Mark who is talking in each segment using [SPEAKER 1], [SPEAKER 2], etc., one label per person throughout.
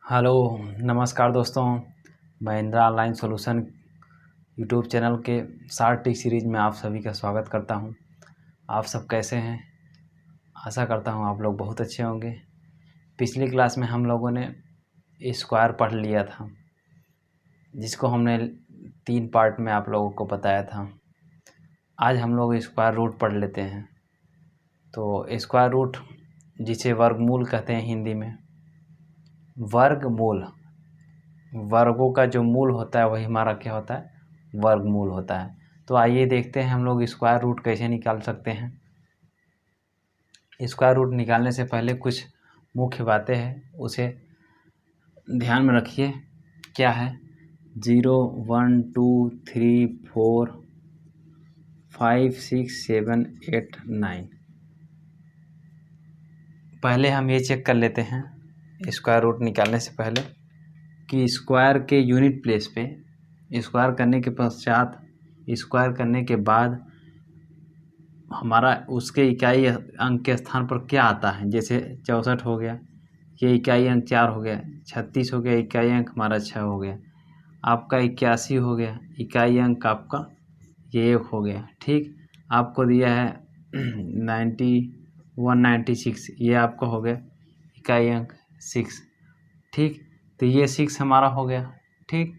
[SPEAKER 1] Hello, नमस्कार दोस्तों। Mahindra online solution YouTube channel के शार्ट टिक सीरीज़ में आप सभी का स्वागत करता हूं। आप सब कैसे हैं? आशा करता हूं आप लोग बहुत अच्छे होंगे। पिछली क्लास में हम लोगों ने स्क्वायर पढ़ लिया था, जिसको हमने 3 पार्ट में आप लोगों को बताया था। आज हम लोग स्क्वायर रूट पढ़ लेते हैं। तो स्क्वायर रूट, जिसे वर्गमूल कहते हैं हिंदी में, वर्गमूल, वर्गों का जो मूल होता है वही हमारा क्या होता है? वर्गमूल होता है। तो आइए देखते हैं हम लोग स्क्वायर रूट कैसे निकाल सकते हैं। स्क्वायर रूट निकालने से पहले कुछ मुख्य बातें हैं, उसे ध्यान में रखिए। क्या है? 0, 1, 2, 3, 4, 5, 6, 7, 8, 9। पहले हम ये चेक कर लेते हैं स्क्वायर रूट निकालने से पहले कि स्क्वायर के यूनिट प्लेस पे, स्क्वायर करने के पश्चात, स्क्वायर करने के बाद हमारा उसके इकाई अंक के स्थान पर क्या आता है। जैसे 64 हो गया, ये इकाई अंक 4 हो गया। 36 हो गया, इकाई अंक हमारा 6 हो गया। आपका 81 हो गया, इकाई अंक आपका ये 1 हो गया। ठीक, आपको दिया है 196, ये आपका हो गया इकाई अंक 6। ठीक, तो ये 6 हमारा हो गया। ठीक,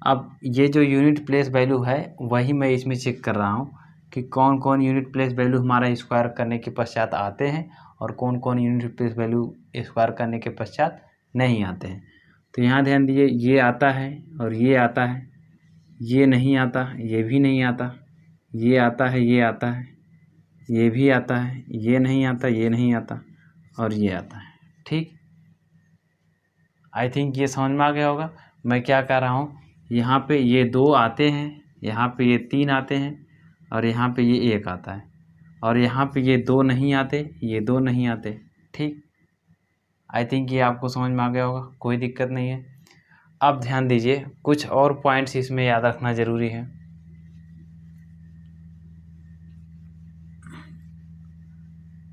[SPEAKER 1] अब ये जो यूनिट प्लेस वैल्यू है वही मैं इसमें चेक कर रहा हूँ कि कौन कौन यूनिट प्लेस वैल्यू हमारा स्क्वायर करने के पश्चात आते हैं और कौन कौन यूनिट प्लेस वैल्यू स्क्वायर करने के पश्चात नहीं आते हैं। तो यहाँ ध्यान दीजिए, ये आता है और ये आता है, ये नहीं आता, ये भी नहीं आता, ये आता है, ये आता है, ये भी आता है, ये नहीं आता, ये नहीं आता और ये आता है। ठीक, आई थिंक ये समझ में आ गया होगा मैं क्या कह रहा हूँ। यहाँ पे ये 2 आते हैं, यहाँ पे ये 3 आते हैं और यहाँ पे ये 1 आता है और यहाँ पे ये 2 नहीं आते, ये 2 नहीं आते। ठीक, आई थिंक ये आपको समझ में आ गया होगा, कोई दिक्कत नहीं है। अब ध्यान दीजिए, कुछ और पॉइंट्स इसमें याद रखना ज़रूरी है।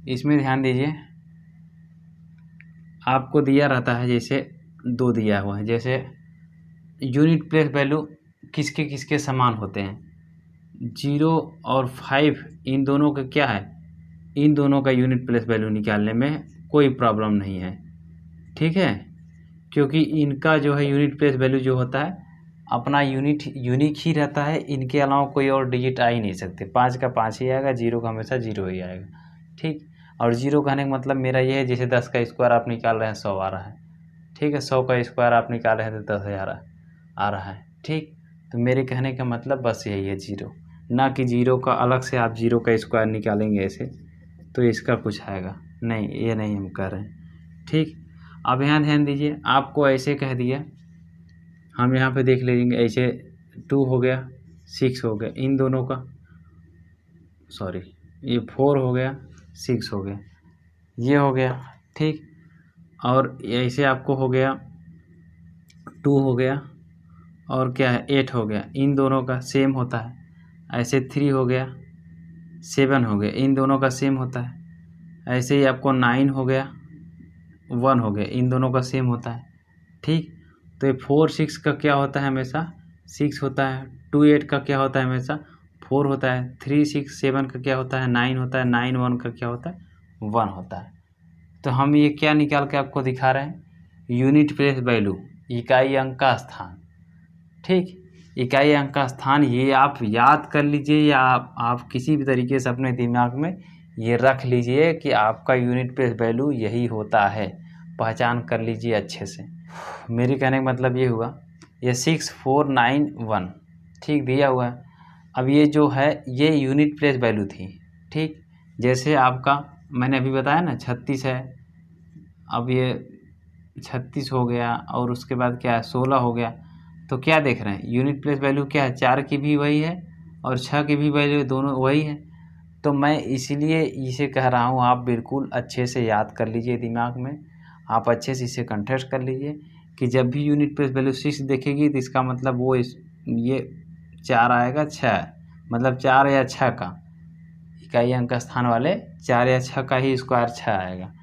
[SPEAKER 1] इसमें ध्यान दीजिए, आपको दिया रहता है, जैसे 2 दिया हुआ है, जैसे यूनिट प्लेस वैल्यू किसके किसके समान होते हैं। 0 और 5, इन दोनों का क्या है? इन दोनों का यूनिट प्लेस वैल्यू निकालने में कोई प्रॉब्लम नहीं है। ठीक है, क्योंकि इनका जो है यूनिट प्लेस वैल्यू जो होता है अपना यूनिक ही रहता है। इनके अलावा कोई और डिजिट आ ही नहीं सकते। 5 का 5 ही आएगा, 0 का हमेशा 0 ही आएगा। ठीक, और 0 कहने का मतलब मेरा ये है, जैसे 10 का स्क्वायर आप निकाल रहे हैं 100 आ रहा है। ठीक है, 100 का स्क्वायर आप निकाल रहे हैं तो 10,000 आ रहा है। ठीक, तो मेरे कहने का मतलब बस यही है, 0, ना कि 0 का अलग से आप 0 का स्क्वायर निकालेंगे ऐसे तो इसका कुछ आएगा नहीं, ये नहीं हम कह रहे हैं। ठीक, अब यहाँ ध्यान दीजिए, आपको ऐसे कह दिया, हम यहाँ पे देख लेंगे, ऐसे 2 हो गया, 6 हो गया, इन दोनों का, सॉरी, ये 4 हो गया, 6 हो गया, ये हो गया। ठीक, और ऐसे आपको हो गया 2 हो गया और क्या है 8 हो गया, इन दोनों का सेम होता है। ऐसे 3 हो गया, 7 हो गया, इन दोनों का सेम होता है। ऐसे ही आपको 9 हो गया, 1 हो गया, इन दोनों का सेम होता है। ठीक, तो ये 4, 6 का क्या होता है? हमेशा 6 होता है। 2, 8 का क्या होता है? हमेशा 4 होता है। 3, 6, 7 का क्या होता है? 9 होता है। 9, 1 का क्या होता है? 1 होता है। तो हम ये क्या निकाल के आपको दिखा रहे हैं? यूनिट प्लेस वैल्यू, इकाई अंक का स्थान। ठीक, इकाई अंक का स्थान ये आप याद कर लीजिए, या आप किसी भी तरीके से अपने दिमाग में ये रख लीजिए कि आपका यूनिट प्लेस वैल्यू यही होता है। पहचान कर लीजिए अच्छे से। मेरे कहने का मतलब ये हुआ, ये 6, 4, 9, 1 ठीक दिया हुआ है। अब ये जो है ये यूनिट प्लेस वैल्यू थी। ठीक, जैसे आपका मैंने अभी बताया ना 36 है, अब ये 36 हो गया और उसके बाद क्या है 16 हो गया। तो क्या देख रहे हैं? यूनिट प्लेस वैल्यू क्या है? 4 की भी वही है और 6 की भी वैल्यू, दोनों वही है। तो मैं इसीलिए इसे कह रहा हूँ, आप बिल्कुल अच्छे से याद कर लीजिए दिमाग में, आप अच्छे से इसे कंटेस्ट कर लीजिए कि जब भी यूनिट प्लेस वैल्यू 6 देखेगी तो इसका मतलब वो ये 4 आएगा, 6 मतलब 4 या 6 का इकाई अंक स्थान वाले 4 या 6 का ही स्क्वायर 6 आएगा।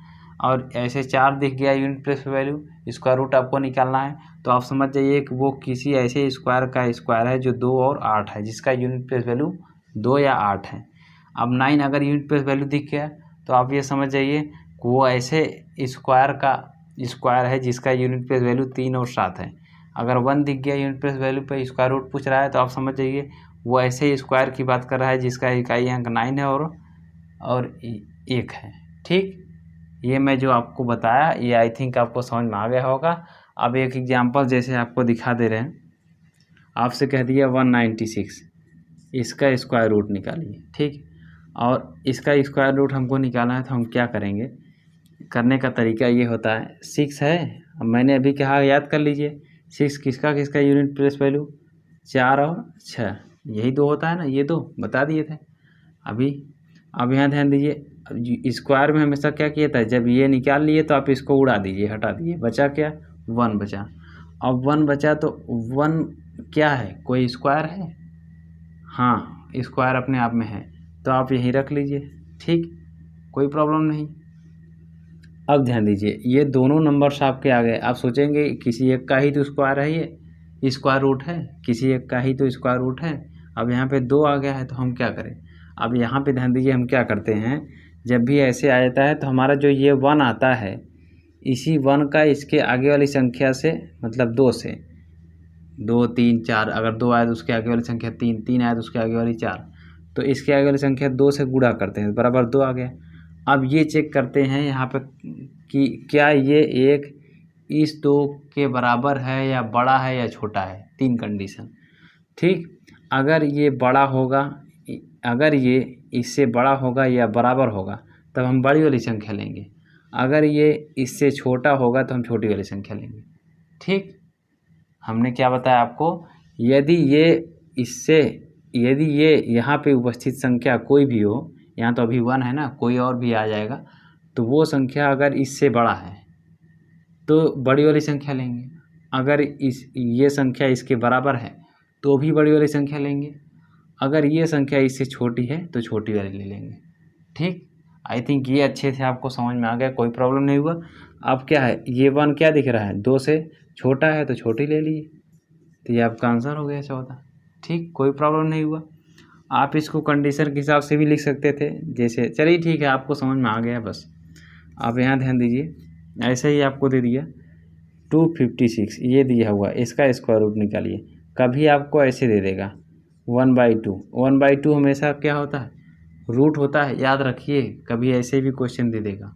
[SPEAKER 1] और ऐसे 4 दिख गया यूनिट प्लेस पे वैल्यू, स्क्वायर रूट आपको निकालना है। तो आप समझ जाइए कि वो किसी ऐसे स्क्वायर का स्क्वायर है जो 2 और 8 है, जिसका यूनिट प्लेस वैल्यू 2 या 8 है। अब 9 अगर यूनिट प्लेस वैल्यू दिख गया तो आप ये समझ जाइए कि वो ऐसे स्क्वायर का स्क्वायर है जिसका यूनिट प्लेस वैल्यू 3 और 7 है। अगर 1 दिख गया यूनिट प्लेस वैल्यू पे स्क्वायर रूट पूछ रहा है तो आप समझ जाइए वो ऐसे स्क्वायर की बात कर रहा है जिसका इकाई अंक 9 है और 1 है। ठीक, ये मैं जो आपको बताया ये आई थिंक आपको समझ में आ गया होगा। अब एक एग्जांपल जैसे आपको दिखा दे रहे हैं, आपसे कह दिया 196, इसका स्क्वायर रूट निकालिए। ठीक, और इसका स्क्वायर रूट हमको निकालना है तो हम क्या करेंगे, करने का तरीका ये होता है, 6 है, अब मैंने अभी कहा याद कर लीजिए 6 किसका किसका यूनिट प्लेस वैल्यू 4 और 6, यही 2 होता है ना, ये 2 बता दिए थे अभी। अब यहाँ ध्यान दीजिए स्क्वायर में हमेशा क्या किया था, जब ये निकाल लिए तो आप इसको उड़ा दीजिए, हटा दीजिए, बचा क्या 1 बचा। अब 1 बचा तो 1 क्या है, कोई स्क्वायर है, हाँ स्क्वायर अपने आप में है, तो आप यहीं रख लीजिए। ठीक, कोई प्रॉब्लम नहीं। अब ध्यान दीजिए ये दोनों नंबर्स आपके आ गए। आप सोचेंगे किसी एक का ही तो स्क्वायर है, ये स्क्वायर रूट है, किसी एक का ही तो स्क्वायर रूट है। अब यहाँ पे 2 आ गया है तो हम क्या करें, अब यहाँ पे ध्यान दीजिए हम क्या करते हैं, जब भी ऐसे आ जाता है तो हमारा जो ये 1 आता है, इसी 1 का इसके आगे वाली संख्या से, मतलब 2 से, 2 3 4, अगर 2 आए तो उसके आगे वाली संख्या 3, 3 आए तो उसके आगे वाली 4, तो इसके आगे वाली संख्या 2 से गुणा करते हैं, बराबर 2 आ गया। अब ये चेक करते हैं यहाँ पर कि क्या ये एक इस 2 के बराबर है या बड़ा है या छोटा है, 3 कंडीशन। ठीक, अगर ये बड़ा होगा, अगर ये इससे बड़ा होगा या बराबर होगा तब हम बड़ी वाली संख्या लेंगे, अगर ये इससे छोटा होगा तो हम छोटी वाली संख्या लेंगे। ठीक, हमने क्या बताया आपको, यदि ये यहाँ पे उपस्थित संख्या कोई भी हो, यहाँ तो अभी 1 है ना, कोई और भी आ जाएगा, तो वो संख्या अगर इससे बड़ा है तो बड़ी वाली संख्या लेंगे, अगर ये संख्या इसके बराबर है तो भी बड़ी वाली संख्या लेंगे, अगर ये संख्या इससे छोटी है तो छोटी वाली ले लेंगे। ठीक, आई थिंक ये अच्छे से आपको समझ में आ गया, कोई प्रॉब्लम नहीं हुआ। अब क्या है, ये 1 क्या दिख रहा है, 2 से छोटा है तो छोटी ले लीजिए, तो ये आपका आंसर हो गया 14। ठीक, कोई प्रॉब्लम नहीं हुआ। आप इसको कंडीशन के हिसाब से भी लिख सकते थे, जैसे, चलिए ठीक है, आपको समझ में आ गया बस। आप यहाँ ध्यान दीजिए, ऐसे ही आपको दे दिया 256, ये दिया हुआ, इसका स्क्वायर रूट निकालिए। कभी आपको ऐसे दे देगा 1/2, 1/2 हमेशा क्या होता है, रूट होता है, याद रखिए, कभी ऐसे भी क्वेश्चन दे देगा।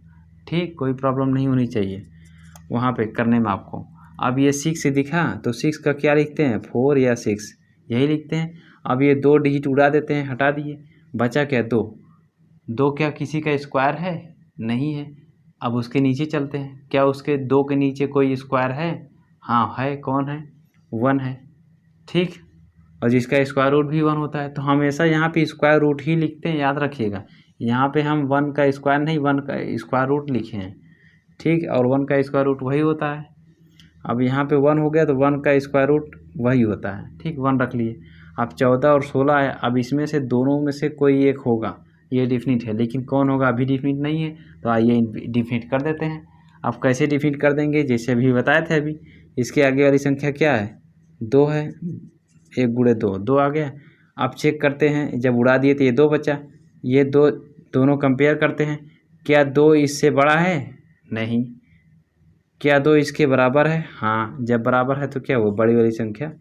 [SPEAKER 1] ठीक, कोई प्रॉब्लम नहीं होनी चाहिए वहाँ पे करने में आपको। अब ये 6 दिखा तो 6 का क्या लिखते हैं, 4 या 6, यही लिखते हैं। अब ये 2 डिजिट उड़ा देते हैं, हटा दिए, बचा क्या 2, 2 क्या किसी का स्क्वायर है, नहीं है। अब उसके नीचे चलते हैं, क्या उसके 2 के नीचे कोई स्क्वायर है, हाँ है, कौन है, 1 है। ठीक, और जिसका स्क्वायर रूट भी 1 होता है, तो हमेशा यहाँ पे स्क्वायर रूट ही लिखते हैं, याद रखिएगा। यहाँ पे हम 1 का स्क्वायर नहीं, 1 का स्क्वायर रूट लिखे हैं। ठीक, और 1 का स्क्वायर रूट वही होता है। अब यहाँ पे 1 हो गया तो 1 का स्क्वायर रूट वही होता है। ठीक, 1 रख लिए। अब 14 और 16 है, अब इसमें से दोनों में से कोई एक होगा, ये डिफिनिट है, लेकिन कौन होगा अभी डिफिनिट नहीं है, तो आइए डिफिनिट कर देते हैं। अब कैसे डिफिनिट कर देंगे, जैसे अभी बताए थे, अभी इसके आगे वाली संख्या क्या है, 2 है, 1 गुणे 2, 2 आ गया। अब चेक करते हैं, जब उड़ा दिए तो ये 2 बचा, ये 2 दोनों कंपेयर करते हैं, क्या 2 इससे बड़ा है, नहीं, क्या 2 इसके बराबर है, हाँ, जब बराबर है तो क्या वो बड़ी वाली संख्या,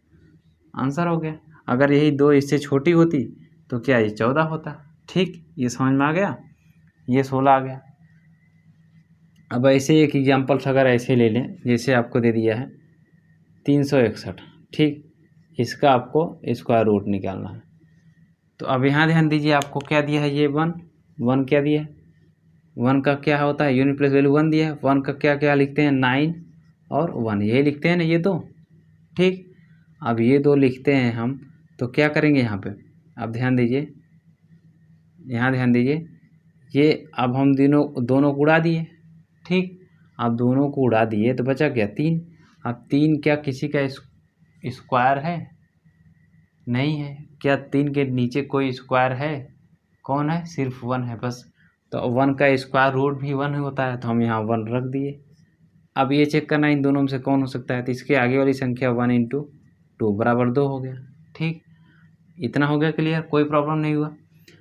[SPEAKER 1] आंसर हो गया। अगर यही 2 इससे छोटी होती तो क्या ये 14 होता। ठीक, ये समझ में आ गया, ये 16 आ गया। अब ऐसे एक एग्जाम्पल अगर ऐसे ले लें, जैसे आपको दे दिया है 361, ठीक, इसका आपको स्क्वायर रूट निकालना है। तो अब यहाँ ध्यान दीजिए, आपको क्या दिया है, ये 1 क्या दिया है, 1 का क्या होता है, यूनिट प्लेस वैल्यू 1 दिया है, 1 का क्या क्या लिखते हैं, 9 और 1, यही लिखते हैं ना, ये 2। ठीक, अब ये 2 लिखते हैं हम, तो क्या करेंगे यहाँ पे, अब ध्यान दीजिए, यहाँ ध्यान दीजिए, ये अब हम दोनों को उड़ा दिए। ठीक, अब दोनों को उड़ा दिए तो बचा क्या 3। अब 3 क्या किसी का स्क्वायर है, नहीं है। क्या 3 के नीचे कोई स्क्वायर है, कौन है, सिर्फ 1 है बस। तो 1 का स्क्वायर रूट भी 1 होता है, तो हम यहाँ 1 रख दिए। अब ये चेक करना इन दोनों में से कौन हो सकता है, तो इसके आगे वाली संख्या 1 × 2 बराबर 2 हो गया। ठीक, इतना हो गया क्लियर, कोई प्रॉब्लम नहीं हुआ।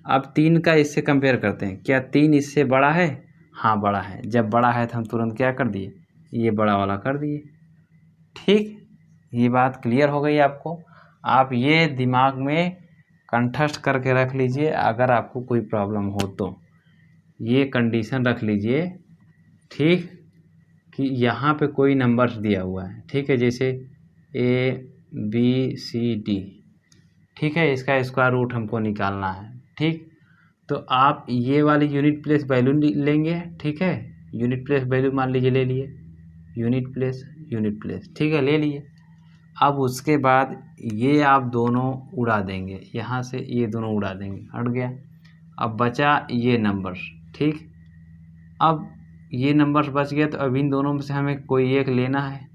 [SPEAKER 1] अब 3 का इससे कंपेयर करते हैं, क्या 3 इससे बड़ा है? हाँ बड़ा है। जब बड़ा है तो हम तुरंत क्या कर दिए, ये बड़ा वाला कर दिए। ठीक, ये बात क्लियर हो गई आपको। आप ये दिमाग में कंठस्थ करके रख लीजिए, अगर आपको कोई प्रॉब्लम हो तो ये कंडीशन रख लीजिए। ठीक, कि यहाँ पे कोई नंबर्स दिया हुआ है, ठीक है, जैसे ABCD, ठीक है, इसका स्क्वायर रूट हमको निकालना है। ठीक, तो आप ये वाली यूनिट प्लेस वैल्यू लेंगे। ठीक है, यूनिट प्लेस वैल्यू मान लीजिए ले लिए, यूनिट प्लेस, ठीक है, ले लिए। अब उसके बाद ये आप दोनों उड़ा देंगे, यहाँ से ये दोनों उड़ा देंगे, हट गया। अब बचा ये नंबर्स। ठीक, अब ये नंबर्स बच गया, तो अब इन दोनों में से हमें कोई एक लेना है।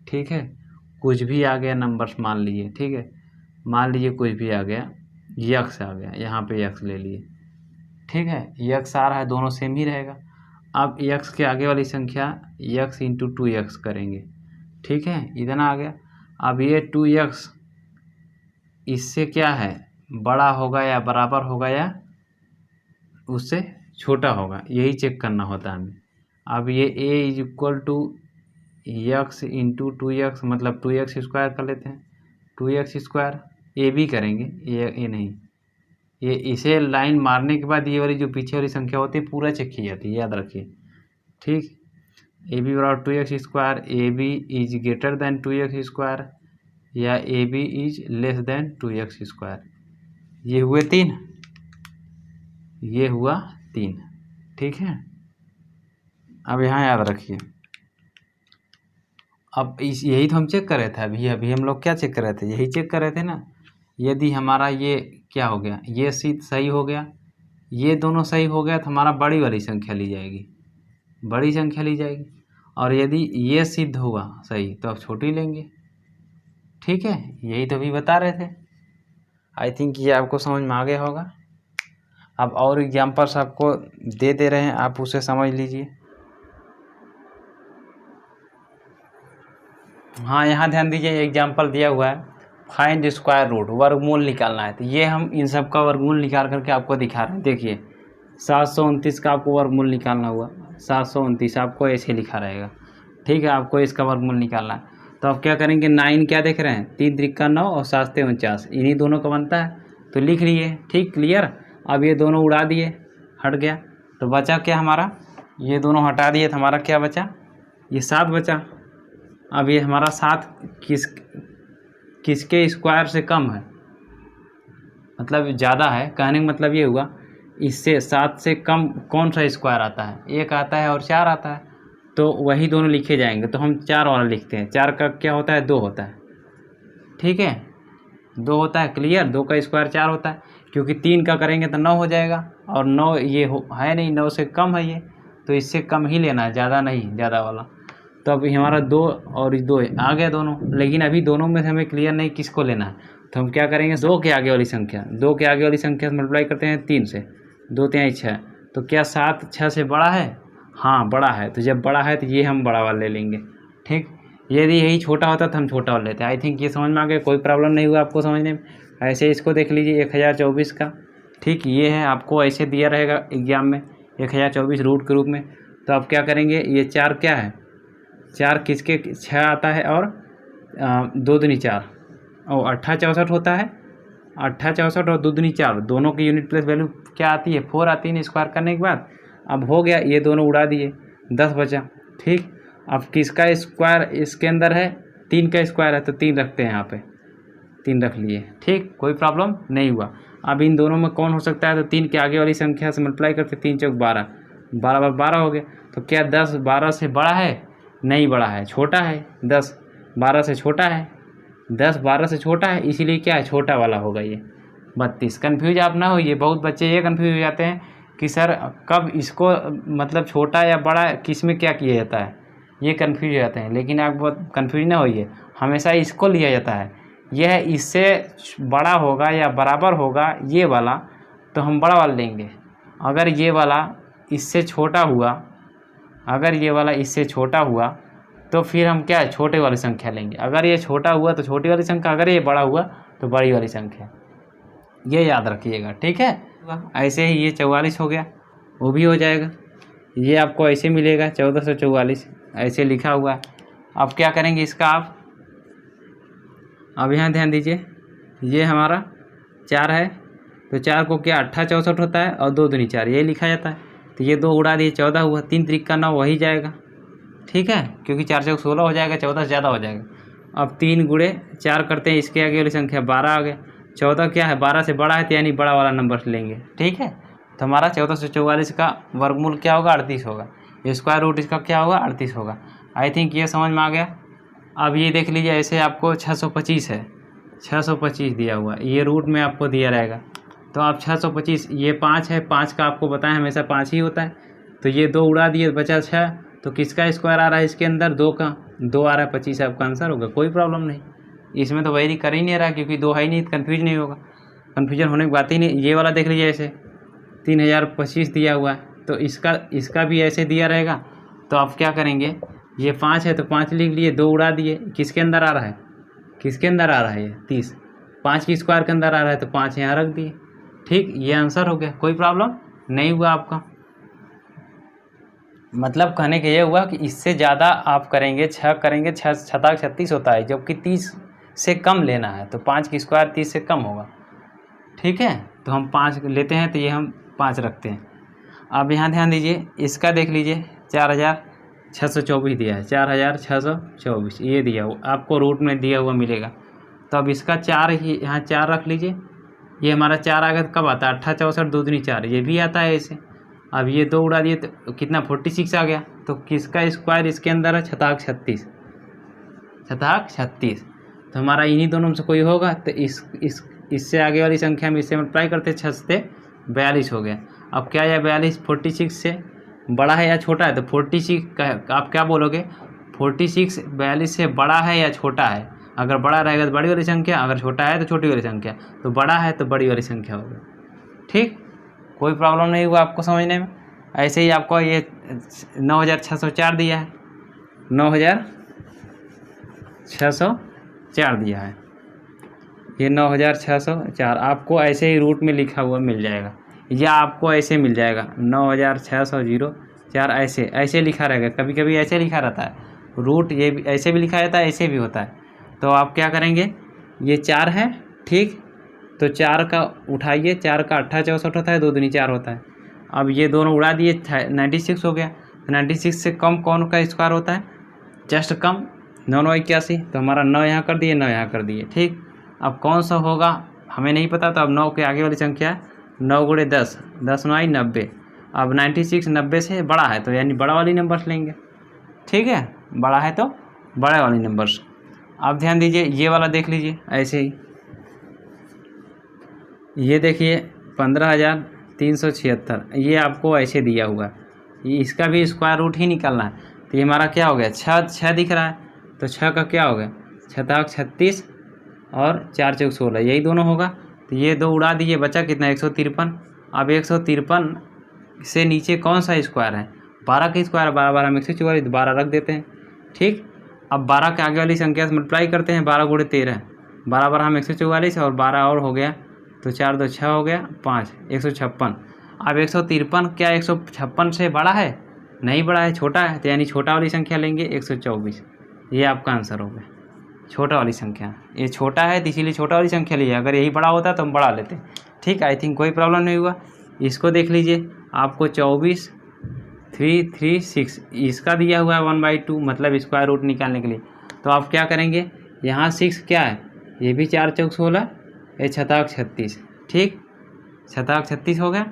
[SPEAKER 1] ठीक है, कुछ भी आ गया नंबर्स मान लीजिए। ठीक है, मान लीजिए कुछ भी आ गया, यक्स आ गया, यहाँ पे यक्स ले लिए। ठीक है, यक्स आ रहा है, दोनों सेम ही रहेगा। अब यक्स के आगे वाली संख्या यक्स × 2x करेंगे। ठीक है, इतना आ गया। अब ये 2x इससे क्या है, बड़ा होगा या बराबर होगा या उससे छोटा होगा, यही चेक करना होता है हमें। अब ये a = यक्स × 2x, मतलब 2x स्क्वायर कर लेते हैं, 2x स्क्वायर। ए भी करेंगे, ये नहीं, ये इसे लाइन मारने के बाद ये वाली जो पीछे वाली संख्या होती है पूरा चेक की जाती है, याद रखिए। ठीक, AB = 2x square, AB is greater than 2x square या AB is less than 2x square. ये हुए 3, ये हुआ 3। ठीक है, अब यहाँ याद रखिए। अब यही तो हम चेक कर रहे थे, अभी हम लोग क्या चेक कर रहे थे, यही चेक कर रहे थे ना। यदि हमारा ये क्या हो गया, ये सीध सही हो गया, ये दोनों सही हो गया, तो हमारा बड़ी वाली संख्या ली जाएगी, बड़ी संख्या ली जाएगी। और यदि ये सिद्ध हुआ सही, तो अब छोटी लेंगे। ठीक है, यही तो अभी बता रहे थे। आई थिंक ये आपको समझ में आ गया होगा। अब और एग्जाम्पल्स आपको दे रहे हैं, आप उसे समझ लीजिए। हाँ, यहाँ ध्यान दीजिए, एग्जाम्पल दिया हुआ है, फाइंड स्क्वायर रूट, वर्गमूल निकालना है। तो ये हम इन सब का वर्गमूल निकाल करके आपको दिखा रहे हैं। देखिए 729 का आपको वर्गमूल निकालना हुआ, 729 आपको ऐसे लिखा रहेगा। ठीक है, आपको इसका वर्गमूल निकालना है। तो आप क्या करेंगे, 9 क्या देख रहे हैं, 3 × 3 = 9 और 7 × 49, इन्हीं दोनों का बनता है, तो लिख लिए। ठीक, क्लियर। अब ये दोनों उड़ा दिए, हट गया, तो बचा क्या हमारा, ये दोनों हटा दिए तो हमारा क्या बचा, ये 7 बचा। अब ये हमारा 7 किसके स्क्वायर से कम है, मतलब ज़्यादा है, कहने का मतलब ये हुआ इससे 7 से कम कौन सा स्क्वायर आता है, 1 आता है और 4 आता है, तो वही दोनों लिखे जाएंगे। तो हम 4 वाला लिखते हैं, 4 का क्या होता है, 2 होता है। ठीक है, 2 होता है, क्लियर। 2 का स्क्वायर 4 होता है, क्योंकि 3 का करेंगे तो 9 हो जाएगा, और 9 ये है नहीं, 9 से कम है ये, तो इससे कम ही लेना है, ज़्यादा नहीं, ज़्यादा वाला। तो अभी हमारा 2 और 2 आ गया दोनों, लेकिन अभी दोनों में से हमें क्लियर नहीं किसको लेना है। तो हम क्या करेंगे, 2 के आगे वाली संख्या, 2 के आगे वाली संख्या से मल्टीप्लाई करते हैं 3 से, 2 × 3 = 6। तो क्या 7 6 से बड़ा है, हाँ बड़ा है, तो जब बड़ा है तो ये हम बड़ा वाला ले लेंगे। ठीक, यदि यही छोटा होता तो हम छोटा वाला लेते हैं। आई थिंक ये समझ में आ गया, कोई प्रॉब्लम नहीं हुआ आपको समझने में। ऐसे इसको देख लीजिए 1024 का। ठीक, ये है, आपको ऐसे दिया रहेगा एग्जाम में 1024 रूट के रूप में। तो आप क्या करेंगे, ये 4 क्या है, 4 किसके 6 आता है, और 2 दूनी 4 और 8 64 होता है, 8 64 और 2 दूनी 4, दोनों की यूनिट प्लेस वैल्यू क्या आती है, 4 आती है स्क्वायर करने के बाद। अब हो गया, ये दोनों उड़ा दिए, 10 बचा। ठीक, अब किसका स्क्वायर इसके अंदर है, 3 का स्क्वायर है, तो 3 रखते हैं यहाँ पे, 3 रख लिए। ठीक, कोई प्रॉब्लम नहीं हुआ। अब इन दोनों में कौन हो सकता है, तो 3 के आगे वाली संख्या से मल्टीप्लाई करते, 3 × 4 = 12, 12 × 12 हो गया। तो क्या 10 12 से बड़ा है, नहीं बड़ा है, छोटा है। 10 12 से छोटा है, 10 12 से छोटा है, इसीलिए क्या है, छोटा वाला होगा ये 32। कन्फ्यूज आप ना होइए, बहुत बच्चे ये कन्फ्यूज हो जाते हैं कि सर कब इसको मतलब छोटा या बड़ा किस में क्या किया जाता है, ये कन्फ्यूज हो जाते हैं। लेकिन आप बहुत कन्फ्यूज ना होइए, हमेशा इसको लिया जाता है, यह इससे बड़ा होगा या बराबर होगा ये वाला, तो हम बड़ा वाला लेंगे। अगर ये वाला इससे छोटा हुआ, अगर ये वाला इससे छोटा हुआ तो फिर हम क्या है, छोटे वाली संख्या लेंगे। अगर ये छोटा हुआ तो छोटी वाली संख्या, अगर ये बड़ा हुआ तो बड़ी वाली संख्या। ये याद रखिएगा, ठीक है। ऐसे ही ये 44 हो गया, वो भी हो जाएगा। ये आपको ऐसे मिलेगा 1444, ऐसे लिखा हुआ है। अब क्या करेंगे इसका आप, अब यहाँ ध्यान दीजिए, ये हमारा 4 है, तो 4 को क्या 8 64 होता है और 2 दूनी 4 ये लिखा जाता है। तो ये 2 उड़ा दिए, 14 हुआ, 3 त्रिक का 9 वही जाएगा, ठीक है, क्योंकि 4 चौक 16 हो जाएगा, 14 से ज़्यादा हो जाएगा। अब 3 गुणे 4 करते हैं, इसके आगे वाली संख्या 12 आ गया। 14 क्या है, 12 से बड़ा है, तो यानी बड़ा वाला नंबर लेंगे, ठीक है। तो हमारा 1444 का वर्गमूल क्या होगा, 38 होगा। स्क्वायर रूट इसका क्या होगा, 38 होगा। आई थिंक ये समझ में आ गया। अब ये देख लीजिए, ऐसे आपको 625 है, 625 दिया हुआ, ये रूट में आपको दिया रहेगा। तो आप 625, ये 5 है, 5 का आपको बताएं हमेशा 5 ही होता है। तो ये 2 उड़ा दिए, बचा 6, तो किसका स्क्वायर आ रहा है इसके अंदर, 2 का, 2 आ रहा है, 25 आपका आंसर होगा। कोई प्रॉब्लम नहीं, इसमें तो वेरी कर ही नहीं रहा, क्योंकि 2 है ही नहीं, कन्फ्यूज नहीं होगा, कन्फ्यूजन होने की बात ही नहीं। ये वाला देख लीजिए, ऐसे 3025 दिया हुआ है, तो इसका भी ऐसे दिया रहेगा। तो आप क्या करेंगे, ये 5 है तो 5 लिख लिए, 2 उड़ा दिए, किसके अंदर आ रहा है, किसके अंदर आ रहा है, ये 30, 5 की स्क्वायर के अंदर आ रहा है, तो 5 यहाँ रख दिए, ठीक, ये आंसर हो गया। कोई प्रॉब्लम नहीं हुआ आपका। मतलब कहने का ये हुआ कि इससे ज़्यादा आप करेंगे, 6 करेंगे, 6 छताक 36 होता है, जबकि 30 से कम लेना है, तो 5 की स्क्वायर 30 से कम होगा, ठीक है। तो हम 5 लेते हैं, तो ये हम 5 रखते हैं। अब यहाँ ध्यान दीजिए, इसका देख लीजिए, 4624 दिया है, 4624 ये दिया हुआ आपको रूट में दिया हुआ मिलेगा। तो अब इसका 4 ही यहाँ 4 रख लीजिए, ये हमारा 4 आ गया, तो कब आता है, 8 64 2 दूनी 4, ये भी आता है ऐसे। अब ये 2 उड़ा दिए, तो कितना 46 आ गया। तो किसका स्क्वायर इसके अंदर है, छताक 36, छताक 36। तो हमारा इन्हीं दोनों में से कोई होगा, तो इससे आगे वाली संख्या में इससे मल्टीप्लाई करते, 6 से 42 हो गया। अब क्या है, 42 46 से बड़ा है या छोटा है, तो 46 का आप क्या बोलोगे, 46 42 से बड़ा है या छोटा है। अगर बड़ा रहेगा तो बड़ी वाली संख्या, अगर छोटा है तो छोटी वाली संख्या, तो बड़ा है तो बड़ी वाली संख्या होगी, ठीक। कोई प्रॉब्लम नहीं हुआ आपको समझने में। ऐसे ही आपको ये 9604 दिया है, 9604 दिया है, ये 9604 आपको ऐसे ही रूट में लिखा हुआ मिल जाएगा, या आपको ऐसे मिल जाएगा 9604 ऐसे लिखा रहेगा। कभी कभी ऐसे लिखा रहता है रूट, ये भी ऐसे भी लिखा जाता है, ऐसे भी होता है। तो आप क्या करेंगे, ये 4 है, ठीक, तो 4 का उठाइए, 4 का 8 64 होता है, 2 दूनी 4 होता है। अब ये दोनों उड़ा दिए, 96 हो गया। तो 96 से कम कौन का स्क्वायर होता है, जस्ट कम 981, तो हमारा 9 यहाँ कर दिए, 9 यहाँ कर दिए, ठीक। अब कौन सा होगा हमें नहीं पता, तो अब 9 के आगे वाली संख्या 9 गुणे 10, 10 9 90। अब 96 90 से बड़ा है, तो यानी बड़ा वाली नंबर्स लेंगे, ठीक है, बड़ा है तो बड़े वाली नंबर्स। अब ध्यान दीजिए, ये वाला देख लीजिए, ऐसे ही ये देखिए 15376, ये आपको ऐसे दिया हुआ है, ये इसका भी स्क्वायर रूट ही निकालना है। तो ये हमारा क्या हो गया, 6 दिख रहा है, तो 6 का क्या हो गया, छताक 36 और 4 चौक 16, यही दोनों होगा। तो ये 2 उड़ा दिए, बचा कितना, 153। अब 153 से नीचे कौन सा स्क्वायर है, 12 का स्क्वायर, 12 12 में 144, 12 रख देते हैं, ठीक। अब 12 के आगे वाली संख्या से मल्टीप्लाई करते हैं, 12 गुणे 13, 12 12 में 144 और 12 और हो गया, तो 4 2 6 हो गया, 5 156। अब 153 क्या 156 से बड़ा है, नहीं बड़ा है, छोटा है, तो यानी छोटा वाली संख्या लेंगे 124, ये आपका आंसर हो गया, छोटा वाली संख्या। ये छोटा है तो इसीलिए छोटा वाली संख्या लीजिए, अगर यही बड़ा होता तो हम बड़ा लेते, ठीक। आई थिंक कोई प्रॉब्लम नहीं हुआ। इसको देख लीजिए, आपको 24336 इसका दिया हुआ है 1/2, मतलब स्क्वायर रूट निकालने के लिए। तो आप क्या करेंगे, यहाँ 6 क्या है, ये भी 4 चौक 16, ये छताक 36, ठीक, छताक 36 हो गया।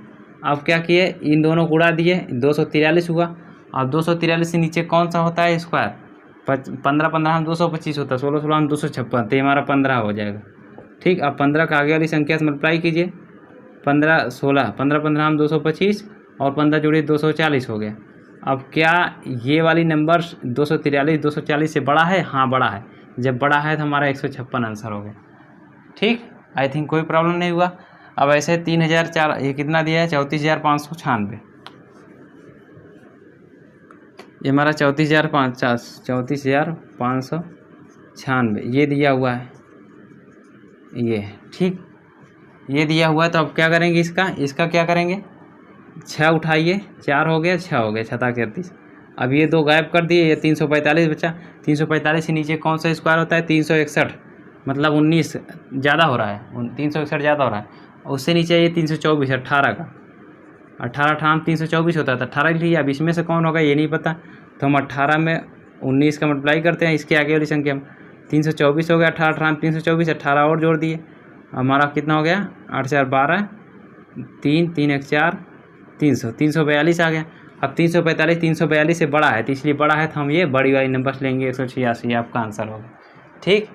[SPEAKER 1] अब क्या किए, इन दोनों को उड़ा दिए, 243 हुआ। अब 243 से नीचे कौन सा होता है स्क्वायर, 15 15 हम 225 होता है, 16 16 हम 256, तो हमारा 15 हो जाएगा, ठीक। अब 15 का आगे वाली संख्या से मल्टीप्लाई कीजिए, 15 16, 15 15 हम 225 और 15 जोड़िए 240 हो गया। अब क्या ये वाली नंबर 243 240 से बड़ा है, हाँ बड़ा है, जब बड़ा है तो हमारा 156 आंसर हो गया, ठीक। आई थिंक कोई प्रॉब्लम नहीं हुआ। अब ऐसे 3004, ये कितना दिया है, 34596, ये हमारा 34,596 ये दिया हुआ है, ये ठीक, ये दिया हुआ है। तो अब क्या करेंगे, इसका क्या करेंगे, 6 उठाइए, 4 हो गया, 6 हो गया, 6×38। अब ये 2 गायब कर दिए, ये 345 बचा। 345 से नीचे कौन सा स्क्वायर होता है, 361, मतलब 19 ज़्यादा हो रहा है, 361 ज़्यादा हो रहा है। उससे नीचे ये 324, 18 का, 18 324 होता है, तो 18 लिखिए। अब इसमें से कौन होगा ये नहीं पता, तो हम 18 में 19 का मल्टीप्लाई करते हैं, इसके आगे वाली संख्या में 324 हो गया, 18 324, 18 और जोड़ दिए, हमारा कितना हो गया, 8 4 12, 3 3 1 4, 300, 342 आ गया। अब 345 342 से बड़ा है, तो इसलिए बड़ा है तो हम ये बड़ी वाली नंबर लेंगे, 186 आपका आंसर होगा। ठीक,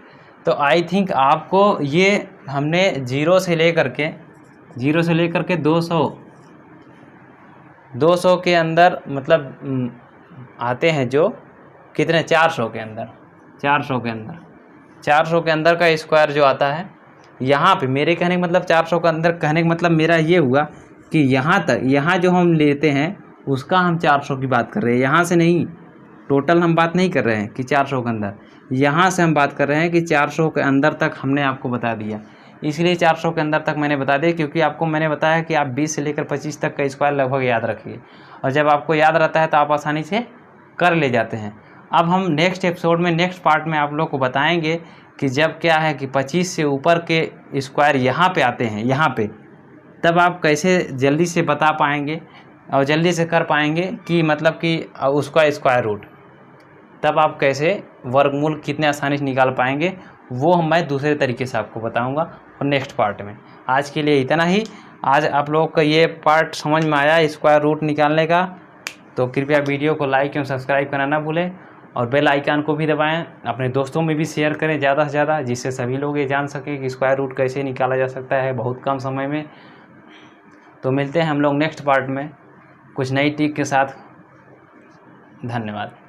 [SPEAKER 1] तो आई थिंक आपको ये हमने 0 से लेकर के 200 के अंदर, मतलब आते हैं जो कितने, 400 के अंदर 400 के अंदर का स्क्वायर जो आता है, यहाँ पे मेरे कहने का मतलब 400 के अंदर, कहने का मतलब मेरा ये हुआ कि यहाँ जो हम लेते हैं उसका हम 400 की बात कर रहे हैं, यहाँ से नहीं, टोटल हम बात नहीं कर रहे हैं कि 400 के अंदर, यहाँ से हम बात कर रहे हैं कि 400 के अंदर तक हमने आपको बता दिया। इसलिए 400 के अंदर तक मैंने बता दिया, क्योंकि आपको मैंने बताया कि आप 20 से लेकर 25 तक का स्क्वायर लगभग याद रखिए, और जब आपको याद रहता है तो आप आसानी से कर ले जाते हैं। अब हम नेक्स्ट एपिसोड में, नेक्स्ट पार्ट में आप लोग को बताएंगे कि जब क्या है कि 25 से ऊपर के स्क्वायर यहाँ पे आते हैं, यहाँ पे, तब आप कैसे जल्दी से बता पाएंगे और जल्दी से कर पाएंगे कि मतलब कि उसका स्क्वायर रूट, तब आप कैसे वर्गमूल कितने आसानी से निकाल पाएंगे, वो मैं दूसरे तरीके से आपको बताऊंगा और नेक्स्ट पार्ट में। आज के लिए इतना ही। आज आप लोगों को ये पार्ट समझ में आया स्क्वायर रूट निकालने का, तो कृपया वीडियो को लाइक एवं सब्सक्राइब करना ना भूलें, और बेल आइकन को भी दबाएं, अपने दोस्तों में भी शेयर करें ज़्यादा से ज़्यादा, जिससे सभी लोग ये जान सकें कि स्क्वायर रूट कैसे निकाला जा सकता है बहुत कम समय में। तो मिलते हैं हम लोग नेक्स्ट पार्ट में कुछ नई ट्रिक के साथ। धन्यवाद।